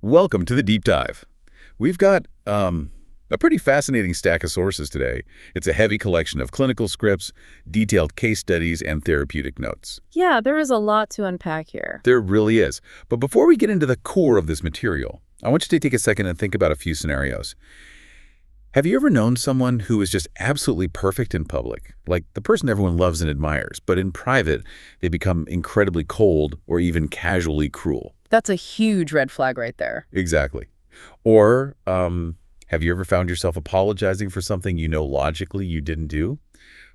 Welcome to the deep dive. We've got a pretty fascinating stack of sources today. It's a heavy collection of clinical scripts, detailed case studies, and therapeutic notes. Yeah, there is a lot to unpack here. There really is. But before we get into the core of this material, I want you to take a second and think about a few scenarios. Have you ever known someone who is just absolutely perfect in public? Like the person everyone loves and admires, but in private, they become incredibly cold or even casually cruel. That's a huge red flag right there. Exactly. Or have you ever found yourself apologizing for something you know logically you didn't do,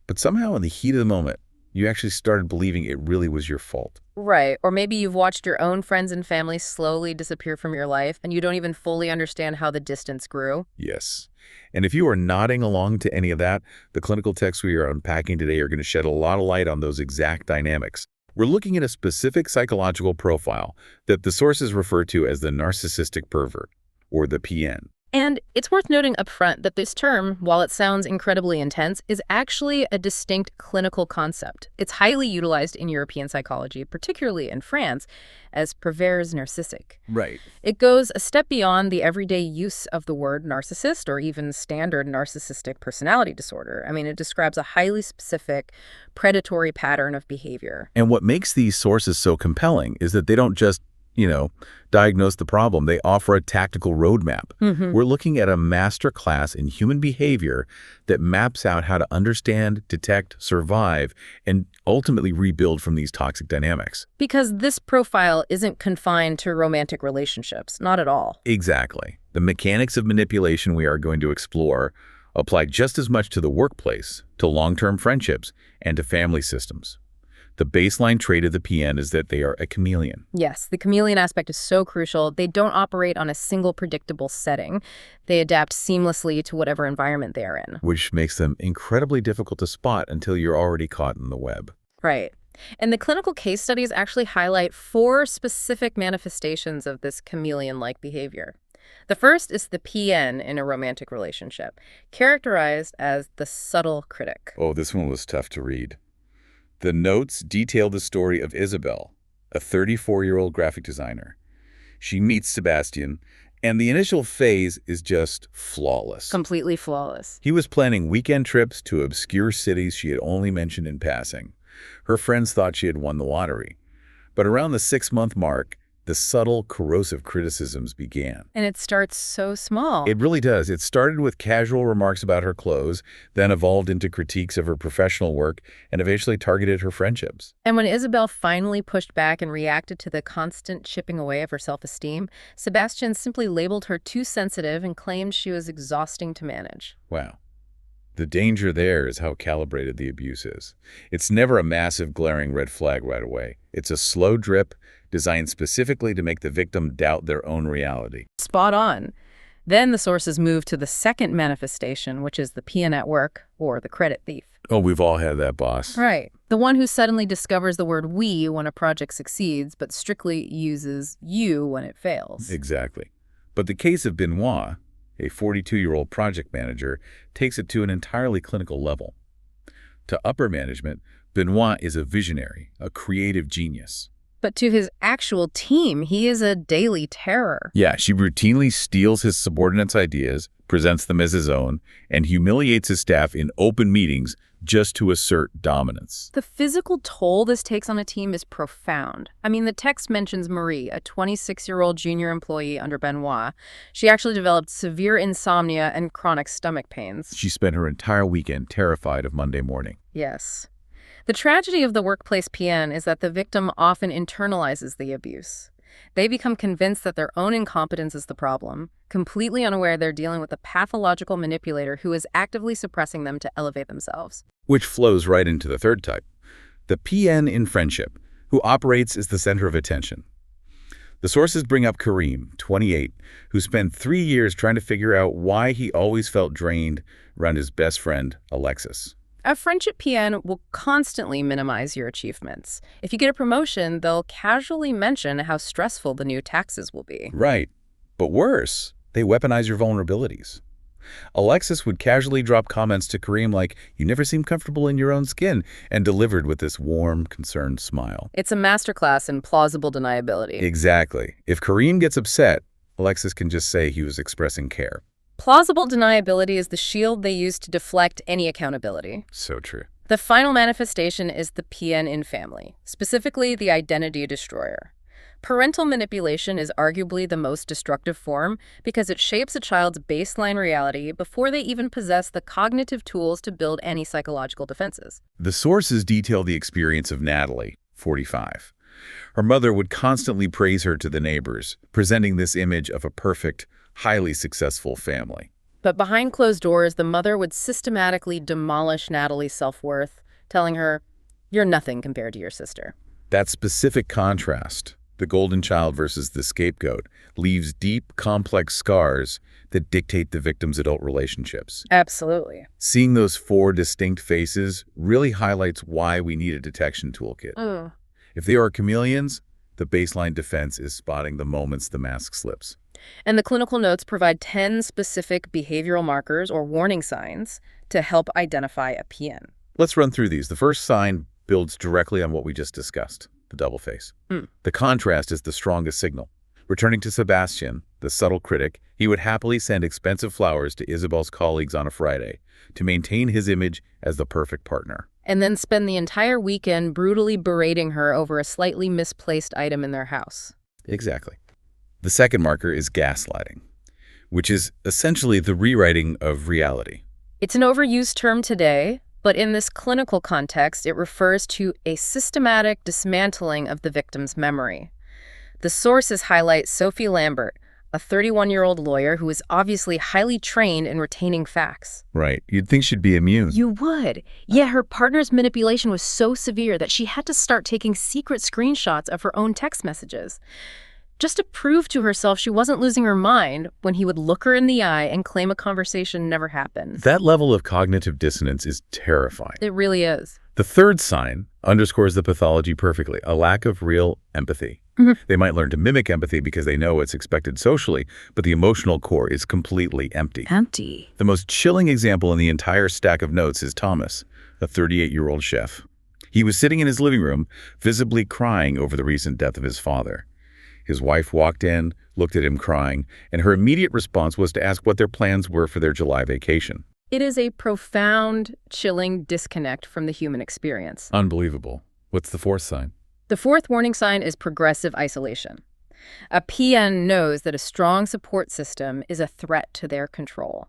but somehow in the heat of the moment, you actually started believing it really was your fault? Right. Or maybe you've watched your own friends and family slowly disappear from your life, and you don't even fully understand how the distance grew. Yes. And if you are nodding along to any of that, the clinical texts we are unpacking today are going to shed a lot of light on those exact dynamics. We're looking at a specific psychological profile that the sources refer to as the narcissistic pervert, or the PN. And it's worth noting up front that this term, while it sounds incredibly intense, is actually a distinct clinical concept. It's highly utilized in European psychology, particularly in France, as pervers narcissique. Right. It goes a step beyond the everyday use of the word narcissist or even standard narcissistic personality disorder. I mean, it describes a highly specific predatory pattern of behavior. And what makes these sources so compelling is that they don't just diagnose the problem. They offer a tactical roadmap. We're looking at a master class in human behavior that maps out how to understand, detect, survive, and ultimately rebuild from these toxic dynamics. Because this profile isn't confined to romantic relationships, not at all. Exactly. The mechanics of manipulation we are going to explore apply just as much to the workplace, to long-term friendships, and to family systems. The baseline trait of the PN is that they are a chameleon. Yes, the chameleon aspect is so crucial. They don't operate on a single predictable setting. They adapt seamlessly to whatever environment they are in. Which makes them incredibly difficult to spot until you're already caught in the web. Right. And the clinical case studies actually highlight 4 specific manifestations of this chameleon-like behavior. The first is the PN in a romantic relationship, characterized as the subtle critic. Oh, this one was tough to read. The notes detail the story of Isabel, a 34-year-old graphic designer. She meets Sebastian, and the initial phase is just flawless. Completely flawless. He was planning weekend trips to obscure cities she had only mentioned in passing. Her friends thought she had won the lottery. But around the 6-month mark, the subtle, corrosive criticisms began. And it starts so small. It really does. It started with casual remarks about her clothes, then evolved into critiques of her professional work, and eventually targeted her friendships. And when Isabel finally pushed back and reacted to the constant chipping away of her self-esteem, Sebastian simply labeled her too sensitive and claimed she was exhausting to manage. Wow. The danger there is how calibrated the abuse is. It's never a massive, glaring red flag right away. It's a slow drip designed specifically to make the victim doubt their own reality. Spot on. Then the sources move to the second manifestation, which is the PN at work, or the credit thief. Oh, we've all had that boss. Right. The one who suddenly discovers the word we when a project succeeds, but strictly uses you when it fails. Exactly. But the case of Benoit, a 42-year-old project manager, takes it to an entirely clinical level. To upper management, Benoit is a visionary, a creative genius. But to his actual team, he is a daily terror. Yeah, she routinely steals his subordinates' ideas, presents them as his own, and humiliates his staff in open meetings just to assert dominance. The physical toll this takes on a team is profound. I mean, the text mentions Marie, a 26-year-old junior employee under Benoit. She actually developed severe insomnia and chronic stomach pains. She spent her entire weekend terrified of Monday morning. Yes. The tragedy of the workplace PN is that the victim often internalizes the abuse. They become convinced that their own incompetence is the problem, completely unaware they're dealing with a pathological manipulator who is actively suppressing them to elevate themselves. Which flows right into the third type, the PN in friendship, who operates as the center of attention. The sources bring up Kareem, 28, who spent 3 years trying to figure out why he always felt drained around his best friend, Alexis. A friendship PN will constantly minimize your achievements. If you get a promotion, they'll casually mention how stressful the new taxes will be. Right. But worse, they weaponize your vulnerabilities. Alexis would casually drop comments to Kareem like, "You never seem comfortable in your own skin," and delivered with this warm, concerned smile. It's a masterclass in plausible deniability. Exactly. If Kareem gets upset, Alexis can just say he was expressing care. Plausible deniability is the shield they use to deflect any accountability. So true. The final manifestation is the PN in family, specifically the identity destroyer. Parental manipulation is arguably the most destructive form because it shapes a child's baseline reality before they even possess the cognitive tools to build any psychological defenses. The sources detail the experience of Natalie, 45. Her mother would constantly praise her to the neighbors, presenting this image of a perfect, highly successful family. But behind closed doors, the mother would systematically demolish Natalie's self-worth, telling her, "You're nothing compared to your sister." That specific contrast, the golden child versus the scapegoat, leaves deep, complex scars that dictate the victim's adult relationships. Absolutely. Seeing those 4 distinct faces really highlights why we need a detection toolkit. If they are chameleons, the baseline defense is spotting the moments the mask slips. And the clinical notes provide 10 specific behavioral markers or warning signs to help identify a PN. Let's run through these. The first sign builds directly on what we just discussed, the double face. The contrast is the strongest signal. Returning to Sebastian, the subtle critic, he would happily send expensive flowers to Isabel's colleagues on a Friday to maintain his image as the perfect partner. And then spend the entire weekend brutally berating her over a slightly misplaced item in their house. Exactly. The second marker is gaslighting, which is essentially the rewriting of reality. It's an overused term today, but in this clinical context, it refers to a systematic dismantling of the victim's memory. The sources highlight Sophie Lambert, a 31-year-old lawyer who is obviously highly trained in retaining facts. Right. You'd think she'd be immune. You would. Yet her partner's manipulation was so severe that she had to start taking secret screenshots of her own text messages, just to prove to herself she wasn't losing her mind when he would look her in the eye and claim a conversation never happened. That level of cognitive dissonance is terrifying. It really is. The third sign underscores the pathology perfectly, a lack of real empathy. They might learn to mimic empathy because they know it's expected socially, but the emotional core is completely empty. Empty. The most chilling example in the entire stack of notes is Thomas, a 38-year-old chef. He was sitting in his living room, visibly crying over the recent death of his father. His wife walked in, looked at him crying, and her immediate response was to ask what their plans were for their July vacation. It is a profound, chilling disconnect from the human experience. Unbelievable. What's the fourth sign? The fourth warning sign is progressive isolation. A PN knows that a strong support system is a threat to their control,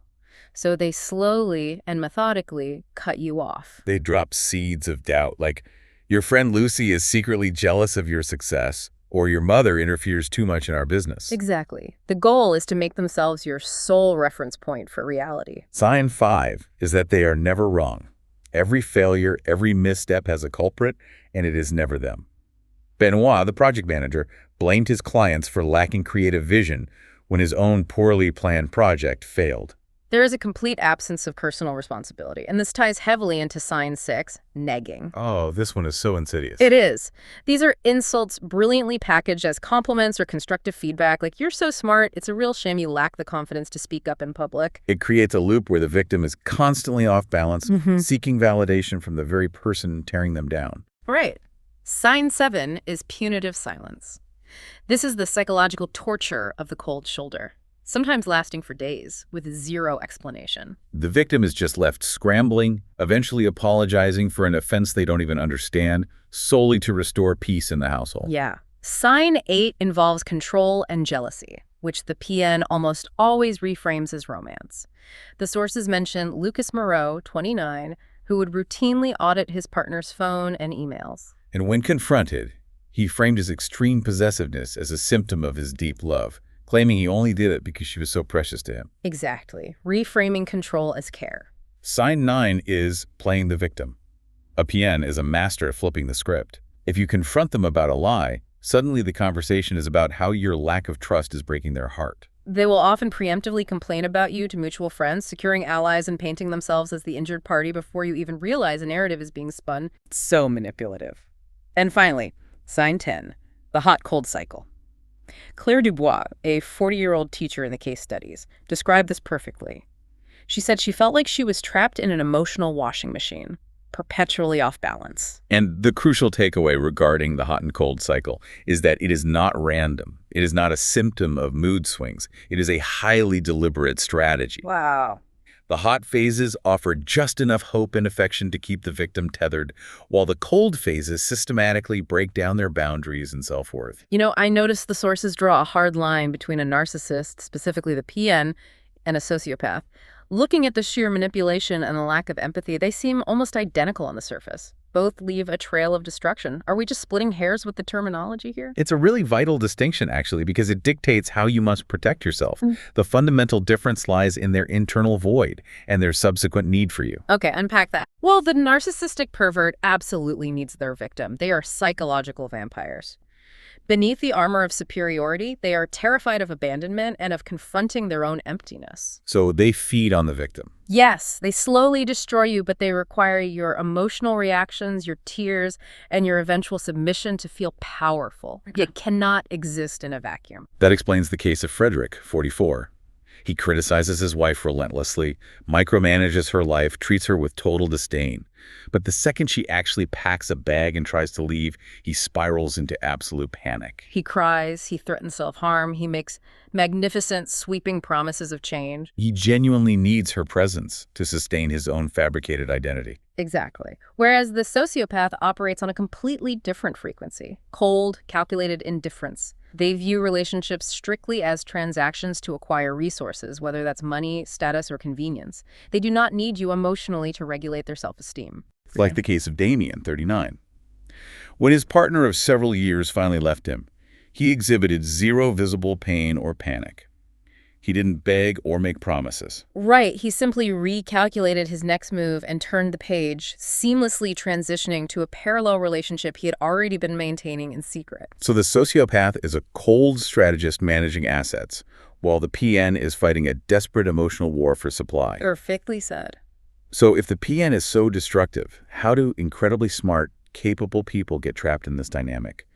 so they slowly and methodically cut you off. They drop seeds of doubt, like, your friend Lucy is secretly jealous of your success, or your mother interferes too much in our business. Exactly. The goal is to make themselves your sole reference point for reality. Sign 5 is that they are never wrong. Every failure, every misstep has a culprit, and it is never them. Benoit, the project manager, blamed his clients for lacking creative vision when his own poorly planned project failed. There is a complete absence of personal responsibility, and this ties heavily into sign 6, negging. Oh, this one is so insidious. It is. These are insults brilliantly packaged as compliments or constructive feedback, like, "You're so smart, it's a real shame you lack the confidence to speak up in public." It creates a loop where the victim is constantly off balance, seeking validation from the very person tearing them down. Right. Sign 7 is punitive silence. This is the psychological torture of the cold shoulder, sometimes lasting for days, with zero explanation. The victim is just left scrambling, eventually apologizing for an offense they don't even understand, solely to restore peace in the household. Yeah. Sign 8 involves control and jealousy, which the PN almost always reframes as romance. The sources mention Lucas Moreau, 29, who would routinely audit his partner's phone and emails. And when confronted, he framed his extreme possessiveness as a symptom of his deep love, claiming he only did it because she was so precious to him. Exactly. Reframing control as care. Sign 9 is playing the victim. A PN is a master at flipping the script. If you confront them about a lie, suddenly the conversation is about how your lack of trust is breaking their heart. They will often preemptively complain about you to mutual friends, securing allies and painting themselves as the injured party before you even realize a narrative is being spun. So manipulative. And finally, sign 10, the hot-cold cycle. Claire Dubois, a 40-year-old teacher in the case studies, described this perfectly. She said she felt like she was trapped in an emotional washing machine. perpetually off balance. And the crucial takeaway regarding the hot and cold cycle is that it is not random. It is not a symptom of mood swings. It is a highly deliberate strategy. Wow. The hot phases offer just enough hope and affection to keep the victim tethered, while the cold phases systematically break down their boundaries and self-worth. You know, I noticed the sources draw a hard line between a narcissist, specifically the PN, and a sociopath. Looking at the sheer manipulation and the lack of empathy, they seem almost identical on the surface. Both leave a trail of destruction. Are we just splitting hairs with the terminology here? It's a really vital distinction, actually, because it dictates how you must protect yourself. The fundamental difference lies in their internal void and their subsequent need for you. Okay, unpack that. Well, the narcissistic pervert absolutely needs their victim. They are psychological vampires. Beneath the armor of superiority, they are terrified of abandonment and of confronting their own emptiness. So they feed on the victim. Yes, they slowly destroy you, but they require your emotional reactions, your tears, and your eventual submission to feel powerful. You cannot exist in a vacuum. That explains the case of Frederick, 44. He criticizes his wife relentlessly, micromanages her life, treats her with total disdain. But the second she actually packs a bag and tries to leave, he spirals into absolute panic. He cries, he threatens self-harm, he makes magnificent, sweeping promises of change. He genuinely needs her presence to sustain his own fabricated identity. Exactly. Whereas the sociopath operates on a completely different frequency. Cold, calculated indifference. They view relationships strictly as transactions to acquire resources, whether that's money, status, or convenience. They do not need you emotionally to regulate their self-esteem. Like the case of Damien, 39. When his partner of several years finally left him, he exhibited zero visible pain or panic. He didn't beg or make promises. Right. He simply recalculated his next move and turned the page, seamlessly transitioning to a parallel relationship he had already been maintaining in secret. So the sociopath is a cold strategist managing assets, while the PN is fighting a desperate emotional war for supply. Perfectly said. So if the PN is so destructive, how do incredibly smart, capable people get trapped in this dynamic?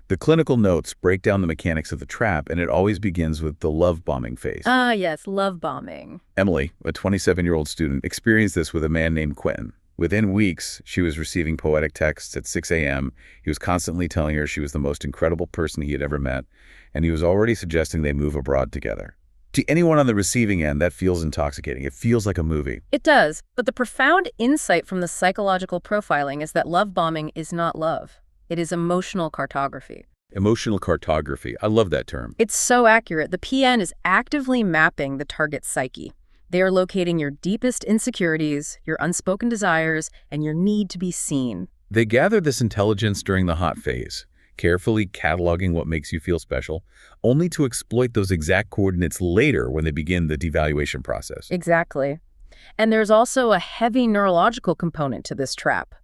The clinical notes break down the mechanics of the trap, and it always begins with the love bombing phase. Ah, yes, love bombing. Emily, a 27-year-old student, experienced this with a man named Quentin. Within weeks, she was receiving poetic texts at 6 a.m. He was constantly telling her she was the most incredible person he had ever met, and he was already suggesting they move abroad together. To anyone on the receiving end, that feels intoxicating. It feels like a movie. It does, but the profound insight from the psychological profiling is that love bombing is not love. It is emotional cartography. Emotional cartography. I love that term. It's so accurate. The PN is actively mapping the target's psyche. They are locating your deepest insecurities, your unspoken desires, and your need to be seen. They gather this intelligence during the hot phase, carefully cataloging what makes you feel special, only to exploit those exact coordinates later when they begin the devaluation process. Exactly. And there's also a heavy neurological component to this trap.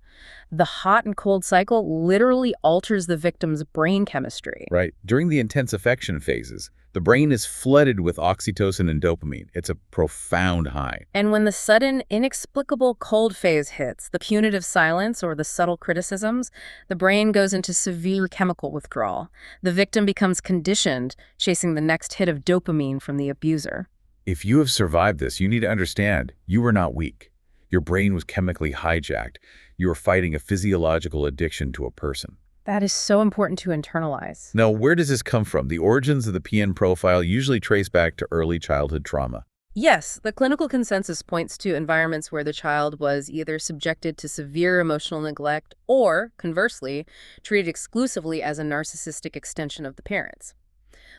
The hot and cold cycle literally alters the victim's brain chemistry. Right. During the intense affection phases, the brain is flooded with oxytocin and dopamine. It's a profound high. And when the sudden, inexplicable cold phase hits, the punitive silence or the subtle criticisms, the brain goes into severe chemical withdrawal. The victim becomes conditioned, chasing the next hit of dopamine from the abuser. If you have survived this, you need to understand you were not weak. Your brain was chemically hijacked. You are fighting a physiological addiction to a person. That is so important to internalize. Now, where does this come from? The origins of the PN profile usually trace back to early childhood trauma. Yes, the clinical consensus points to environments where the child was either subjected to severe emotional neglect or, conversely, treated exclusively as a narcissistic extension of the parents.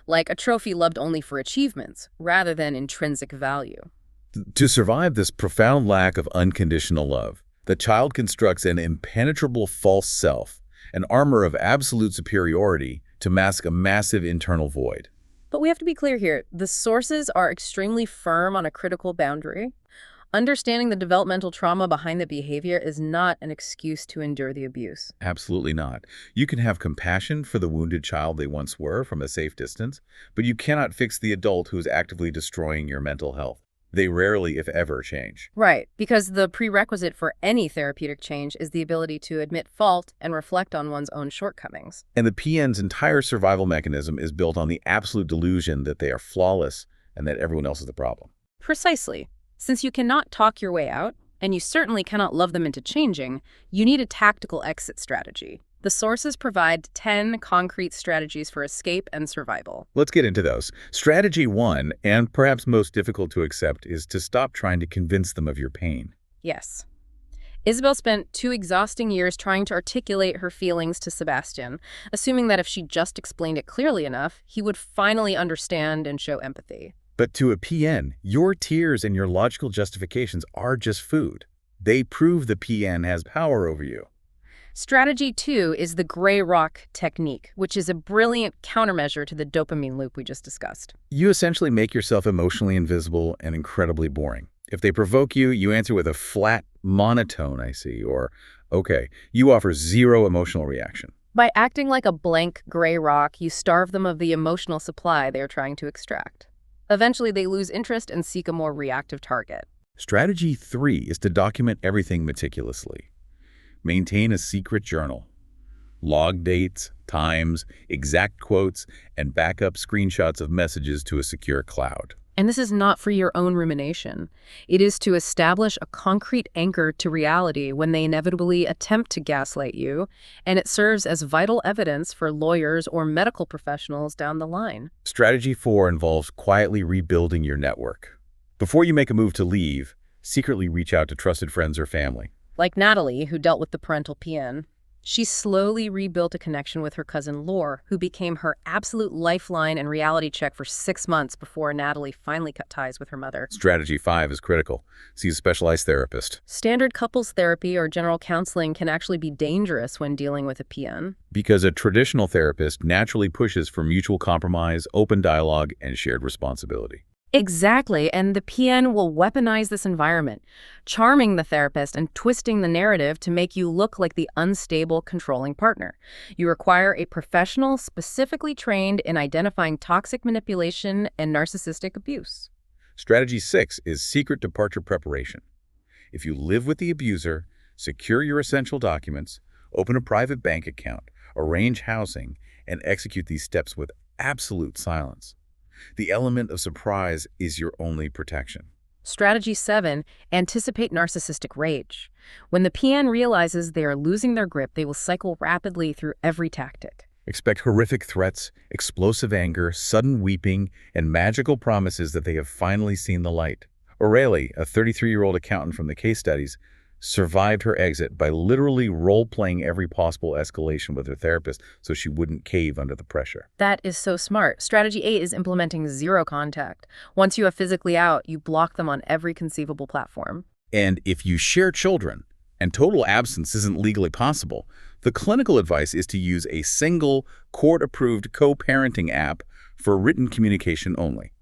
Like a trophy loved only for achievements, rather than intrinsic value. To survive this profound lack of unconditional love, the child constructs an impenetrable false self, an armor of absolute superiority to mask a massive internal void. But we have to be clear here. The sources are extremely firm on a critical boundary. Understanding the developmental trauma behind the behavior is not an excuse to endure the abuse. Absolutely not. You can have compassion for the wounded child they once were from a safe distance, but you cannot fix the adult who is actively destroying your mental health. They rarely, if ever, change. Right, because the prerequisite for any therapeutic change is the ability to admit fault and reflect on one's own shortcomings. And the PN's entire survival mechanism is built on the absolute delusion that they are flawless and that everyone else is the problem. Precisely. Since you cannot talk your way out, And you certainly cannot love them into changing. You need a tactical exit strategy. The sources provide 10 concrete strategies for escape and survival. Let's get into those. Strategy 1, and perhaps most difficult to accept, is to stop trying to convince them of your pain. Yes. Isabel spent 2 exhausting years trying to articulate her feelings to Sebastian, assuming that if she just explained it clearly enough, he would finally understand and show empathy. But to a PN, your tears and your logical justifications are just food. They prove the PN has power over you. Strategy 2 is the gray rock technique, which is a brilliant countermeasure to the dopamine loop we just discussed. You essentially make yourself emotionally invisible and incredibly boring. If they provoke you, you answer with a flat monotone, I see, or, okay. You offer zero emotional reaction. By acting like a blank gray rock, you starve them of the emotional supply they are trying to extract. Eventually, they lose interest and seek a more reactive target. Strategy 3 is to document everything meticulously. Maintain a secret journal. Log dates, times, exact quotes, and backup screenshots of messages to a secure cloud. And this is not for your own rumination. It is to establish a concrete anchor to reality when they inevitably attempt to gaslight you, and it serves as vital evidence for lawyers or medical professionals down the line. Strategy 4 involves quietly rebuilding your network. Before you make a move to leave, secretly reach out to trusted friends or family. Like Natalie, who dealt with the parental PN. She slowly rebuilt a connection with her cousin Laure, who became her absolute lifeline and reality check for 6 months before Natalie finally cut ties with her mother. Strategy 5 is critical. See a specialized therapist. Standard couples therapy or general counseling can actually be dangerous when dealing with a PN. Because a traditional therapist naturally pushes for mutual compromise, open dialogue, and shared responsibility. Exactly, and the PN will weaponize this environment, charming the therapist and twisting the narrative to make you look like the unstable, controlling partner. You require a professional specifically trained in identifying toxic manipulation and narcissistic abuse. Strategy 6 is secret departure preparation. If you live with the abuser, secure your essential documents, open a private bank account, arrange housing, and execute these steps with absolute silence. The element of surprise is your only protection. Strategy 7, anticipate narcissistic rage. When the PN realizes they are losing their grip, they will cycle rapidly through every tactic. Expect horrific threats, explosive anger, sudden weeping, and magical promises that they have finally seen the light. Aurelie, a 33-year-old accountant from the case studies, survived her exit by literally role-playing every possible escalation with her therapist so she wouldn't cave under the pressure. That is so smart. Strategy 8 is implementing zero contact. Once you are physically out, you block them on every conceivable platform. And if you share children, and total absence isn't legally possible, the clinical advice is to use a single court-approved co-parenting app for written communication only.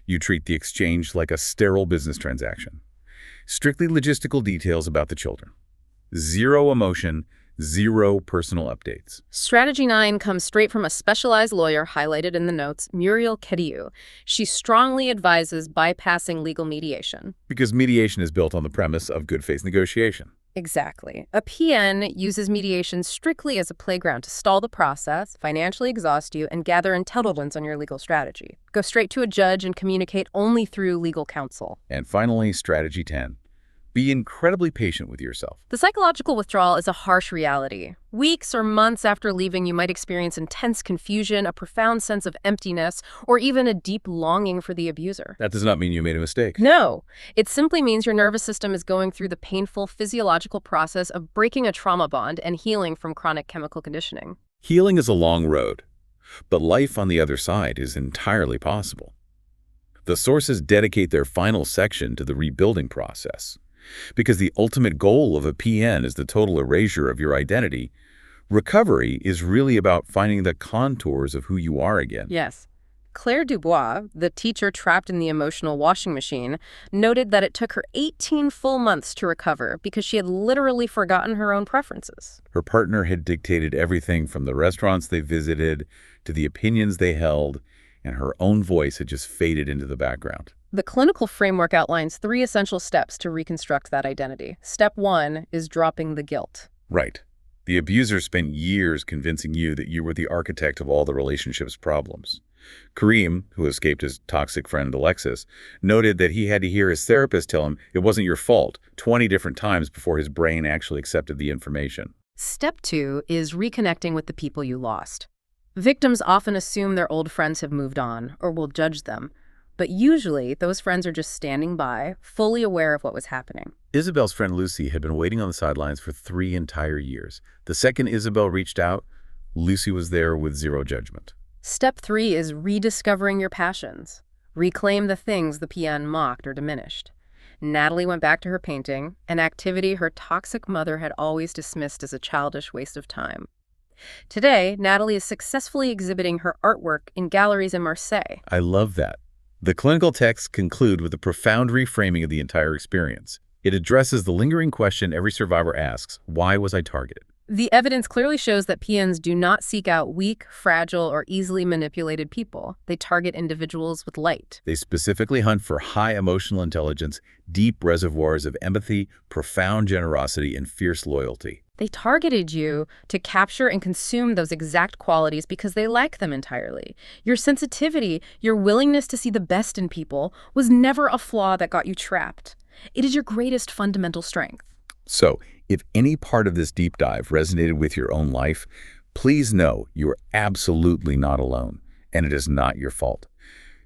You treat the exchange like a sterile business transaction. Strictly logistical details about the children. Zero emotion, zero personal updates. Strategy 9 comes straight from a specialized lawyer highlighted in the notes, Muriel Kediu. She strongly advises bypassing legal mediation. Because mediation is built on the premise of good faith negotiation. Exactly. A PN uses mediation strictly as a playground to stall the process, financially exhaust you, and gather intelligence on your legal strategy. Go straight to a judge and communicate only through legal counsel. And finally, strategy 10. Be incredibly patient with yourself. The psychological withdrawal is a harsh reality. Weeks or months after leaving, you might experience intense confusion, a profound sense of emptiness, or even a deep longing for the abuser. That does not mean you made a mistake. No, it simply means your nervous system is going through the painful physiological process of breaking a trauma bond and healing from chronic chemical conditioning. Healing is a long road, but life on the other side is entirely possible. The sources dedicate their final section to the rebuilding process. Because the ultimate goal of a PN is the total erasure of your identity, recovery is really about finding the contours of who you are again. Yes. Claire Dubois, the teacher trapped in the emotional washing machine, noted that it took her 18 full months to recover because she had literally forgotten her own preferences. Her partner had dictated everything from the restaurants they visited to the opinions they held, and her own voice had just faded into the background. The clinical framework outlines 3 essential steps to reconstruct that identity. Step 1 is dropping the guilt. Right. The abuser spent years convincing you that you were the architect of all the relationship's problems. Kareem, who escaped his toxic friend Alexis, noted that he had to hear his therapist tell him it wasn't your fault 20 different times before his brain actually accepted the information. Step 2 is reconnecting with the people you lost. Victims often assume their old friends have moved on or will judge them, but usually those friends are just standing by, fully aware of what was happening. Isabel's friend Lucy had been waiting on the sidelines for 3 entire years. The second Isabel reached out, Lucy was there with zero judgment. Step 3 is rediscovering your passions. Reclaim the things the PN mocked or diminished. Natalie went back to her painting, an activity her toxic mother had always dismissed as a childish waste of time. Today, Natalie is successfully exhibiting her artwork in galleries in Marseille. I love that. The clinical texts conclude with a profound reframing of the entire experience. It addresses the lingering question every survivor asks, why was I targeted? The evidence clearly shows that PNs do not seek out weak, fragile, or easily manipulated people. They target individuals with light. They specifically hunt for high emotional intelligence, deep reservoirs of empathy, profound generosity, and fierce loyalty. They targeted you to capture and consume those exact qualities because they like them entirely. Your sensitivity, your willingness to see the best in people, was never a flaw that got you trapped. It is your greatest fundamental strength. So, if any part of this deep dive resonated with your own life, please know you are absolutely not alone, and it is not your fault.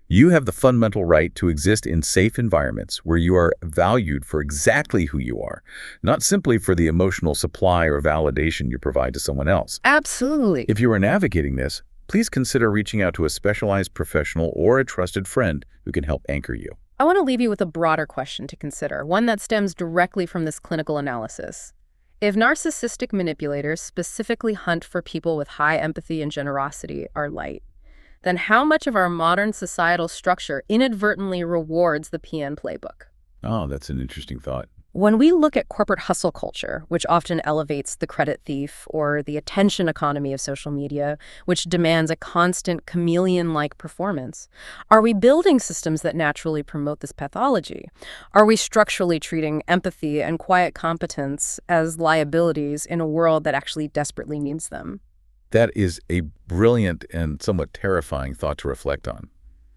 You have the fundamental right to exist in safe environments where you are valued for exactly who you are, not simply for the emotional supply or validation you provide to someone else. Absolutely. If you are navigating this, please consider reaching out to a specialized professional or a trusted friend who can help anchor you. I want to leave you with a broader question to consider, one that stems directly from this clinical analysis. If narcissistic manipulators specifically hunt for people with high empathy and generosity are light, then how much of our modern societal structure inadvertently rewards the PN playbook? Oh, that's an interesting thought. When we look at corporate hustle culture, which often elevates the credit thief, or the attention economy of social media, which demands a constant chameleon-like performance, are we building systems that naturally promote this pathology? Are we structurally treating empathy and quiet competence as liabilities in a world that actually desperately needs them? That is a brilliant and somewhat terrifying thought to reflect on.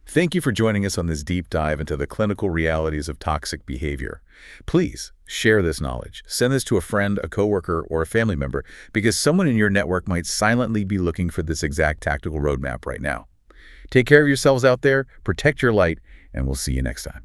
Thank you for joining us on this deep dive into the clinical realities of toxic behavior. Please share this knowledge. Send this to a friend, a coworker, or a family member, because someone in your network might silently be looking for this exact tactical roadmap right now. Take care of yourselves out there, protect your light, and we'll see you next time.